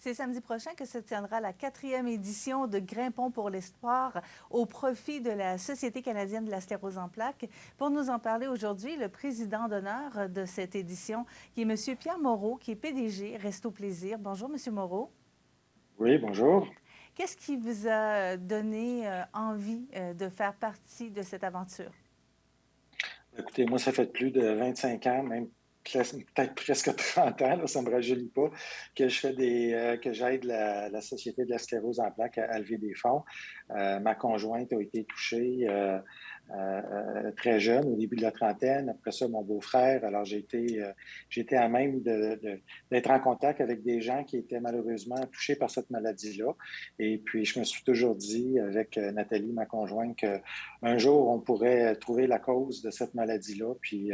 C'est samedi prochain que se tiendra la 4e édition de Grimpons pour l'espoir au profit de la Société canadienne de la sclérose en plaques. Pour nous en parler aujourd'hui, le président d'honneur de cette édition, qui est M. Pierre Moreau, qui est PDG Resto Plaisir. Bonjour, M. Moreau. Oui, bonjour. Qu'est-ce qui vous a donné envie de faire partie de cette aventure? Écoutez, moi, ça fait plus de 25 ans, même peut-être presque 30 ans, là, ça ne me rajeunit pas, que je fais que j'aide la Société de la sclérose en plaques à lever des fonds. Ma conjointe a été touchée très jeune, au début de la trentaine. Après ça, mon beau-frère. Alors, j'ai été à même d'être en contact avec des gens qui étaient malheureusement touchés par cette maladie-là. Et puis, je me suis toujours dit, avec Nathalie, ma conjointe, qu'un jour, on pourrait trouver la cause de cette maladie-là, puis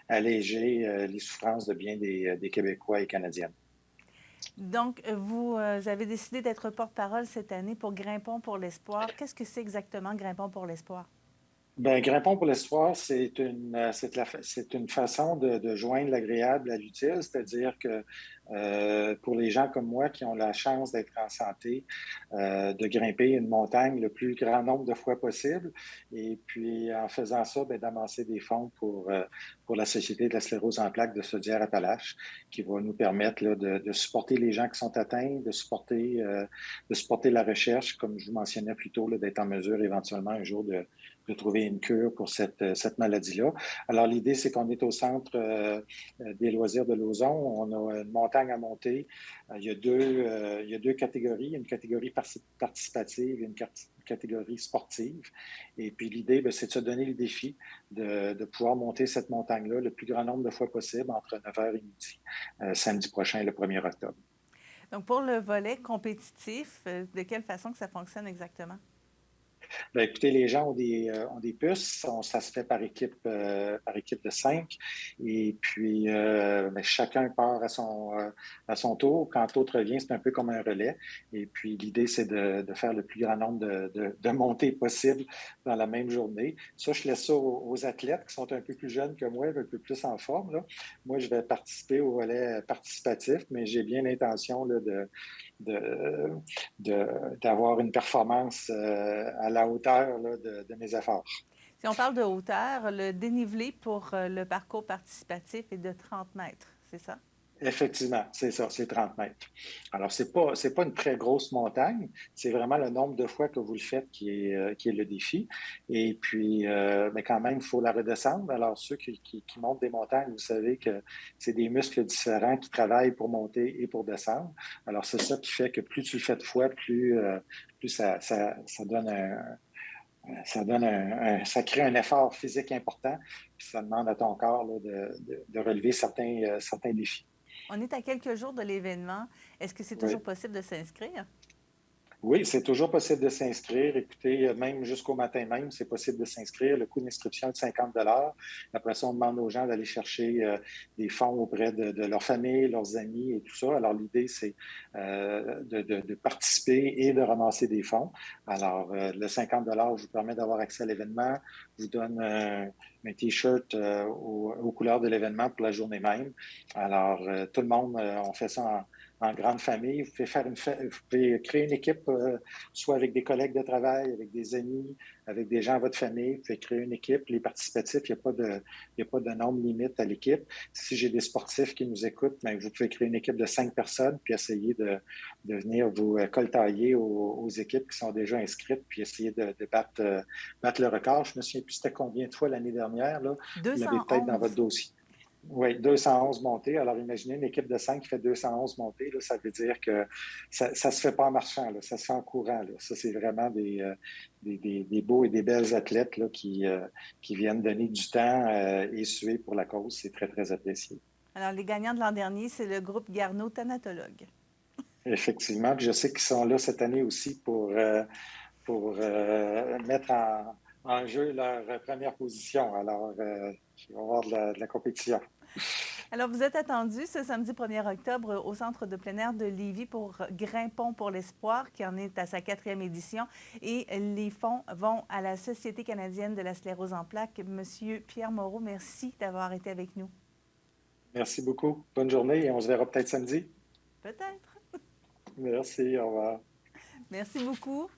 alléger les souffrances de bien des Québécois et Canadiennes. Donc, vous avez décidé d'être porte-parole cette année pour Grimpons pour l'espoir. Qu'est-ce que c'est exactement Grimpons pour l'espoir? Ben, Grimpons pour l'espoir, c'est une façon de joindre l'agréable à l'utile, c'est-à-dire que pour les gens comme moi qui ont la chance d'être en santé, de grimper une montagne le plus grand nombre de fois possible, et puis en faisant ça, ben, d'amasser des fonds pour la Société de la sclérose en plaques de Chaudière-Appalaches, qui va nous permettre là, de supporter les gens qui sont atteints, de supporter la recherche, comme je vous mentionnais plus tôt, là, d'être en mesure éventuellement un jour de trouver une cure pour cette maladie-là. Alors, l'idée, c'est qu'on est au centre des loisirs de Lauson. On a une montagne à monter. Il y a deux catégories, une catégorie participative et une catégorie sportive. Et puis, l'idée, ben, c'est de se donner le défi de pouvoir monter cette montagne-là le plus grand nombre de fois possible entre 9 h et midi, samedi prochain, le 1er octobre. Donc, pour le volet compétitif, de quelle façon que ça fonctionne exactement? Ben, écoutez, les gens ont des puces. Ça se fait par équipe de 5. Et puis, ben, chacun part à son tour. Quand l'autre revient, c'est un peu comme un relais. Et puis, l'idée, c'est de faire le plus grand nombre de montées possible dans la même journée. Ça, je laisse ça aux athlètes qui sont un peu plus jeunes que moi, un peu plus en forme, là. Moi, je vais participer au volet participatif, mais j'ai bien l'intention là, de, d'avoir une performance à la hauteur là, de mes efforts. Si on parle de hauteur, le dénivelé pour le parcours participatif est de 30 mètres, c'est ça? Effectivement, c'est ça, c'est 30 mètres. Alors, c'est pas une très grosse montagne, c'est vraiment le nombre de fois que vous le faites qui est le défi. Et puis, mais quand même, il faut la redescendre. Alors, ceux qui montent des montagnes, vous savez que c'est des muscles différents qui travaillent pour monter et pour descendre. Alors, c'est ça qui fait que plus tu le fais de fois, plus ça crée un effort physique important, puis ça demande à ton corps là, de relever certains défis. On est à quelques jours de l'événement. Est-ce que c'est toujours Oui. possible de s'inscrire? Oui, c'est toujours possible de s'inscrire. Écoutez, même jusqu'au matin même, c'est possible de s'inscrire. Le coût d'inscription est de 50 $. Après ça, on demande aux gens d'aller chercher des fonds auprès de leur famille, leurs amis et tout ça. Alors, l'idée, c'est de participer et de ramasser des fonds. Alors, le 50 $ vous permet d'avoir accès à l'événement, vous donne un T-shirt aux couleurs de l'événement pour la journée même. Alors, tout le monde, on fait ça en grande famille. Vous pouvez créer une équipe, soit avec des collègues de travail, avec des amis, avec des gens de votre famille. Vous pouvez créer une équipe. Les participatifs, il n'y a pas de nombre limite à l'équipe. Si j'ai des sportifs qui nous écoutent, ben, vous pouvez créer une équipe de 5 personnes, puis essayer de venir vous coltailler aux équipes qui sont déjà inscrites, puis essayer de battre le record. Je me souviens plus c'était combien de fois l'année dernière, là. Vous l'avez peut-être dans votre 211. dossier. Oui, 211 montées. Alors, imaginez une équipe de 5 qui fait 211 montées. Là, ça veut dire que ça ne se fait pas en marchant, là, ça se fait en courant. Là. Ça, c'est vraiment des beaux et des belles athlètes là, qui viennent donner du temps et suer pour la cause. C'est très, très apprécié. Alors, les gagnants de l'an dernier, c'est le groupe Garneau Thanatologue. Effectivement. Puis je sais qu'ils sont là cette année aussi pour mettre en jeu leur première position. Alors, il va y avoir de la compétition. Alors, vous êtes attendu ce samedi 1er octobre au Centre de plein air de Lévis pour Grimpons pour l'espoir, qui en est à sa 4e édition. Et les fonds vont à la Société canadienne de la sclérose en plaques. Monsieur Pierre Moreau, merci d'avoir été avec nous. Merci beaucoup. Bonne journée et on se verra peut-être samedi. Peut-être. Merci, au revoir. Merci beaucoup.